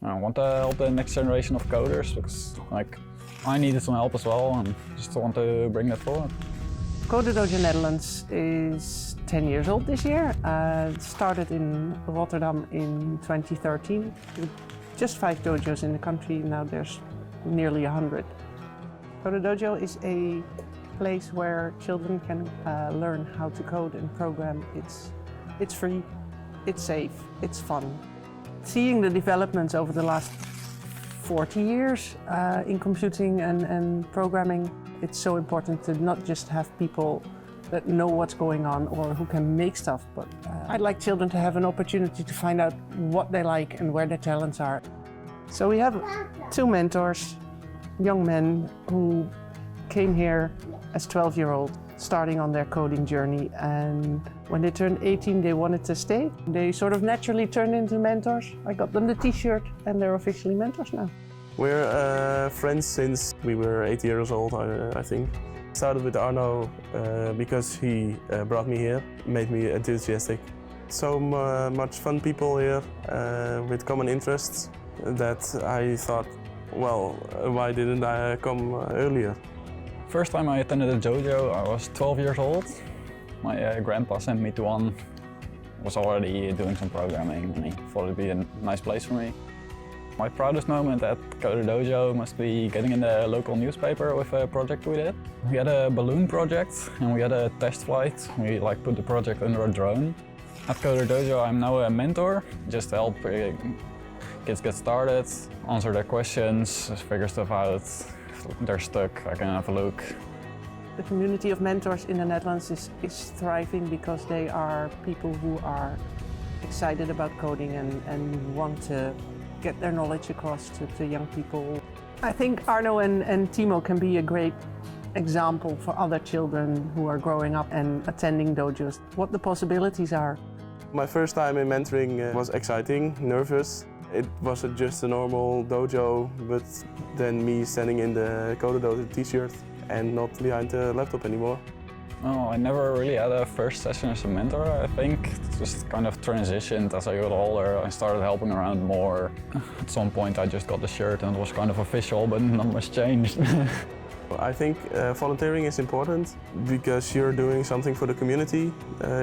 I want to help the next generation of coders because I needed some help as well and just want to bring that forward. CoderDojo Netherlands is 10 years old this year. It started in Rotterdam in 2013. Just 5 dojos in the country, now there's nearly 100. CoderDojo is a place where children can learn how to code and program. It's free, it's safe, it's fun. Seeing the developments over the last 40 years in computing and programming, it's so important to not just have people that know what's going on or who can make stuff, but I'd like children to have an opportunity to find out what they like and where their talents are. So we have 2 mentors, young men who came here as 12-year-old, starting on their coding journey, and when they turned 18 they wanted to stay. They sort of naturally turned into mentors. I got them the t-shirt and they're officially mentors now. We're friends since we were 8 years old, I think. Started with Arno because he brought me here, made me enthusiastic. So much fun people here with common interests that I thought, well, why didn't I come earlier? First time I attended a dojo, I was 12 years old. My grandpa sent me to one. I was already doing some programming and he thought it'd be a nice place for me. My proudest moment at CoderDojo must be getting in the local newspaper with a project we did. We had a balloon project and we had a test flight. We put the project under a drone. At CoderDojo I'm now a mentor, just to help kids get started, answer their questions, figure stuff out. If they're stuck, I can have a look. The community of mentors in the Netherlands is thriving because they are people who are excited about coding and want to get their knowledge across to young people. I think Arno and Timo can be a great example for other children who are growing up and attending dojos, what the possibilities are. My first time in mentoring was exciting, nervous. It was just a normal dojo, but then me standing in the CoderDojo t-shirt and not behind the laptop anymore. Oh, I never really had a first session as a mentor. I think it just kind of transitioned as I got older. I started helping around more. At some point I just got the shirt and it was kind of official, but not much changed. I think volunteering is important because you're doing something for the community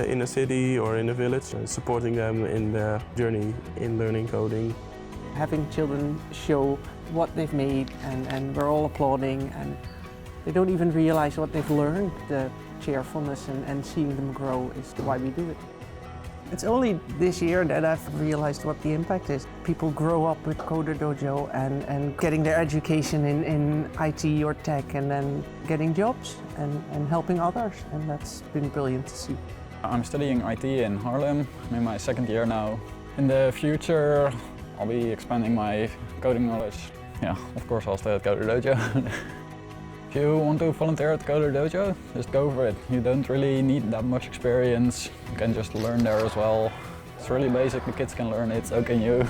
in a city or in a village, supporting them in their journey in learning coding. Having children show what they've made and we're all applauding and they don't even realize what they've learned. The cheerfulness and seeing them grow is why we do it. It's only this year that I've realized what the impact is. People grow up with CoderDojo and getting their education in IT or tech and then getting jobs and helping others, and that's been brilliant to see. I'm studying IT in Haarlem. I'm in my 2nd year now. In the future I'll be expanding my coding knowledge. Yeah, of course I'll stay at CoderDojo. If you want to volunteer at CoderDojo, just go for it. You don't really need that much experience. You can just learn there as well. It's really basic, the kids can learn it, so can you.